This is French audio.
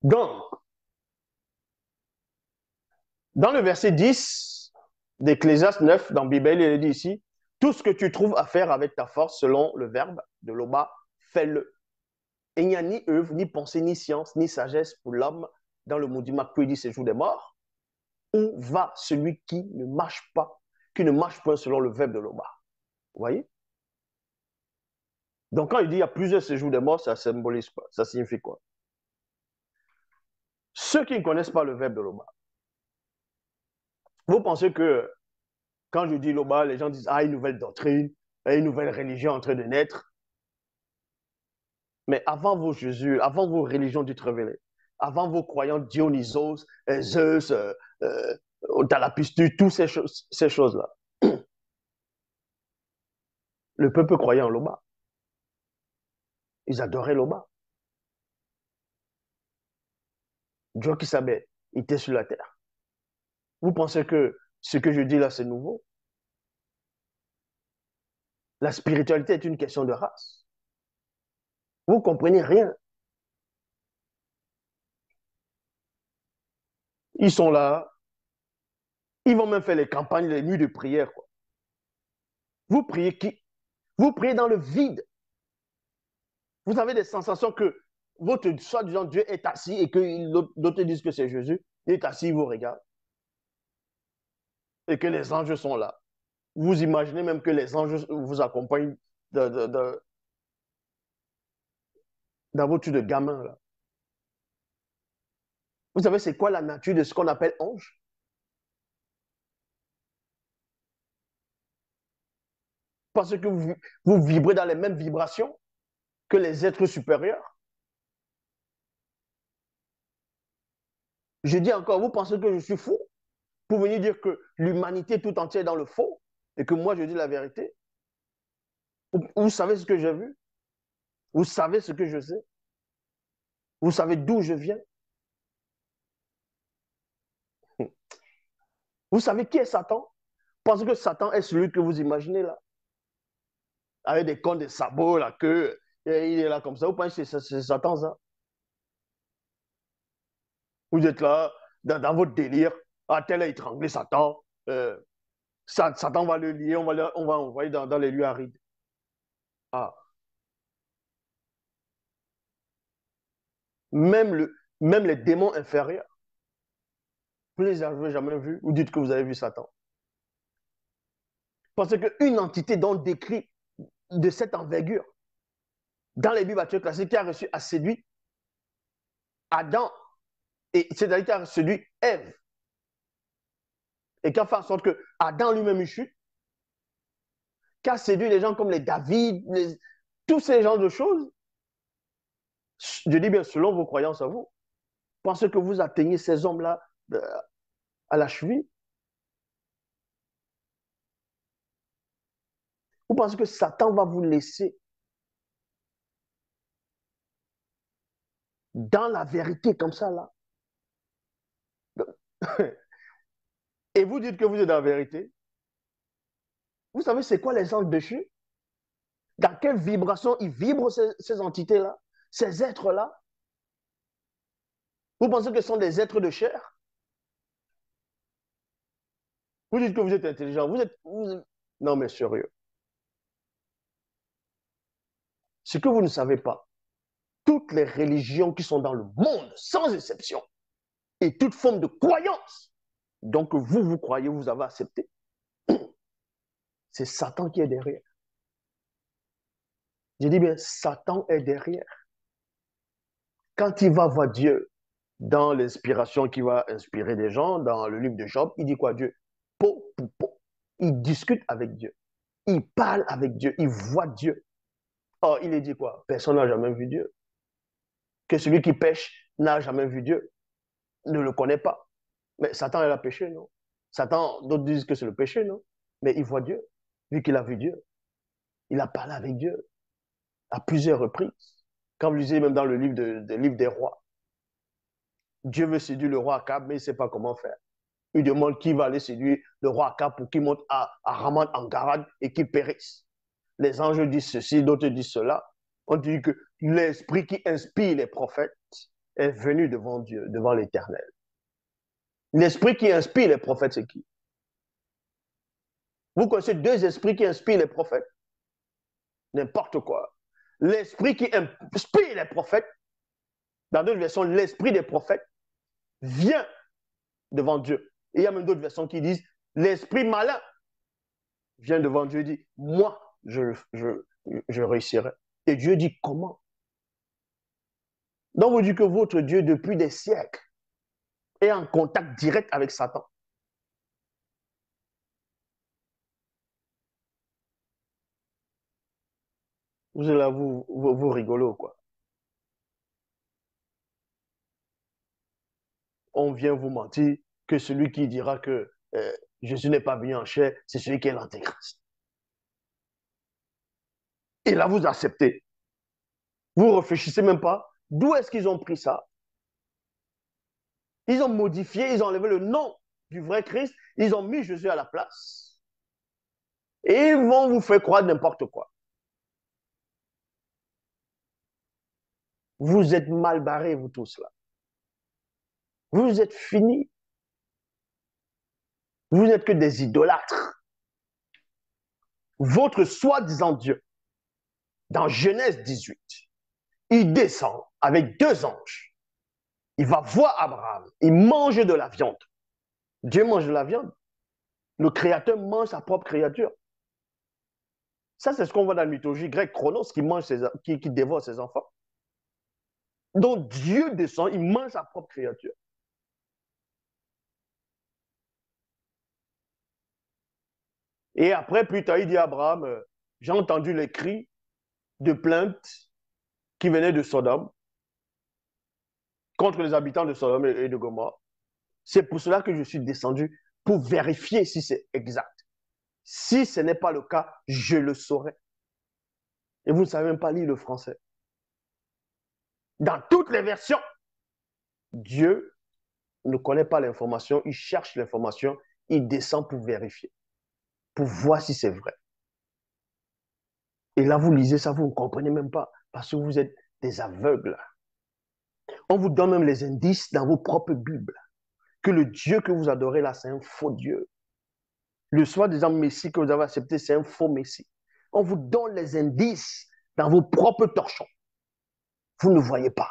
Donc, dans le verset 10 d'Ecclésiaste 9, dans Bible, il dit ici, tout ce que tu trouves à faire avec ta force, selon le verbe de Loba, fais-le. Et il n'y a ni œuvre, ni pensée, ni science, ni sagesse pour l'homme dans le maudit qui dit séjour des morts. Où va celui qui ne marche pas, qui ne marche pas selon le verbe de Loba? Vous voyez? Donc, quand il dit il y a plusieurs séjours des morts, ça symbolise quoi? Ça signifie quoi? Ceux qui ne connaissent pas le verbe de Loba, vous pensez que quand je dis Loba, les gens disent ah, une nouvelle doctrine, une nouvelle religion en train de naître. Mais avant vos Jésus, avant vos religions dites révélées, avant vos croyants Dionysos, Zeus, Talapistu, toutes ces choses-là, le peuple croyait en Loba. Ils adoraient Loba. Dieu qui savait, il était sur la terre. Vous pensez que ce que je dis là, c'est nouveau? La spiritualité est une question de race. Vous ne comprenez rien. Ils sont là, ils vont même faire les campagnes, les nuits de prière, quoi. Vous priez qui? Vous priez dans le vide. Vous avez des sensations que votre soi-disant Dieu est assis et que d'autres disent que c'est Jésus. Il est assis, il vous regarde. Et que les anges sont là. Vous imaginez même que les anges vous accompagnent dans votre truc de gamin, là. Vous savez, c'est quoi la nature de ce qu'on appelle ange? Parce que vous vibrez dans les mêmes vibrations que les êtres supérieurs. Je dis encore, vous pensez que je suis fou pour venir dire que l'humanité tout entière est dans le faux et que moi je dis la vérité? Vous savez ce que j'ai vu? Vous savez ce que je sais? Vous savez d'où je viens? Vous savez qui est Satan? Parce que Satan est celui que vous imaginez là, avec des cornes, des sabots, la queue, et il est là comme ça. Vous pensez que c'est Satan ça? Vous êtes là, dans votre délire, ah, tel a étranglé Satan, Satan va le lier, on va envoyer dans les lieux arides. Ah, même les démons inférieurs, vous ne les avez jamais vus, vous dites que vous avez vu Satan. Parce qu'une entité dont décrit de cette envergure, dans les Bibles classiques, qui a reçu à séduit Adam, et c'est-à-dire qui a séduit Ève, et qui a fait en sorte que Adam lui-même il chute, qui a séduit les gens comme les David, tous ces genres de choses, je dis bien selon vos croyances à vous, pensez que vous atteignez ces hommes-là à la cheville? Vous pensez que Satan va vous laisser dans la vérité comme ça, là? Et vous dites que vous êtes dans la vérité? Vous savez, c'est quoi les anges déchus? Dans quelle vibration ils vibrent, ces entités-là, ces êtres-là? Vous pensez que ce sont des êtres de chair? Vous dites que vous êtes intelligent. Non, mais sérieux. Ce que vous ne savez pas, toutes les religions qui sont dans le monde, sans exception, et toute forme de croyance, donc vous croyez, vous avez accepté, c'est Satan qui est derrière. Je dis bien, Satan est derrière. Quand il va voir Dieu dans l'inspiration qui va inspirer des gens, dans le livre de Job, il dit quoi Dieu? Po, po, po. Il discute avec Dieu. Il parle avec Dieu. Il voit Dieu. Or, il est dit quoi? Personne n'a jamais vu Dieu. Que celui qui pêche n'a jamais vu Dieu, ne le connaît pas. Mais Satan, il a péché, non? Satan, d'autres disent que c'est le péché, non? Mais il voit Dieu, vu qu'il a vu Dieu. Il a parlé avec Dieu à plusieurs reprises. Quand vous lisez même dans le livre des rois, Dieu veut séduire le roi Akab, mais il ne sait pas comment faire. Il demande qui va aller séduire le roi Akab pour qu'il monte à Raman en Garade et qu'il périsse. Les anges disent ceci, d'autres disent cela. On dit que l'esprit qui inspire les prophètes est venu devant Dieu, devant l'Éternel. L'esprit qui inspire les prophètes, c'est qui? Vous connaissez deux esprits qui inspirent les prophètes? N'importe quoi. L'esprit qui inspire les prophètes, dans d'autres versions, l'esprit des prophètes vient devant Dieu. Et il y a même d'autres versions qui disent l'esprit malin vient devant Dieu et dit moi, je réussirai. Et Dieu dit comment? Donc, vous dites que votre Dieu, depuis des siècles, est en contact direct avec Satan. Vous êtes là, vous rigolez ou quoi? On vient vous mentir que celui qui dira que Jésus n'est pas venu en chair, c'est celui qui est l'antéchrist. Et là, vous acceptez. Vous ne réfléchissez même pas. D'où est-ce qu'ils ont pris ça? Ils ont modifié, ils ont enlevé le nom du vrai Christ, ils ont mis Jésus à la place. Et ils vont vous faire croire n'importe quoi. Vous êtes mal barrés, vous tous là. Vous êtes finis. Vous n'êtes que des idolâtres. Votre soi-disant Dieu, dans Genèse 18, il descend avec deux anges. Il va voir Abraham. Il mange de la viande. Dieu mange de la viande. Le Créateur mange sa propre créature. Ça, c'est ce qu'on voit dans la mythologie grecque, Chronos, qui dévore ses enfants. Donc Dieu descend, il mange sa propre créature. Et après, plus tard, il dit à Abraham, j'ai entendu les cris de plainte qui venaient de Sodome contre les habitants de Sodome et de Gomorrhe. C'est pour cela que je suis descendu, pour vérifier si c'est exact. Si ce n'est pas le cas, je le saurai. Et vous ne savez même pas lire le français. Dans toutes les versions, Dieu ne connaît pas l'information, il cherche l'information, il descend pour vérifier, pour voir si c'est vrai. Et là, vous lisez ça, vous ne comprenez même pas, parce que vous êtes des aveugles. On vous donne même les indices dans vos propres Bibles, que le Dieu que vous adorez là, c'est un faux Dieu. Le soi-disant Messie que vous avez accepté, c'est un faux Messie. On vous donne les indices dans vos propres torchons. Vous ne voyez pas.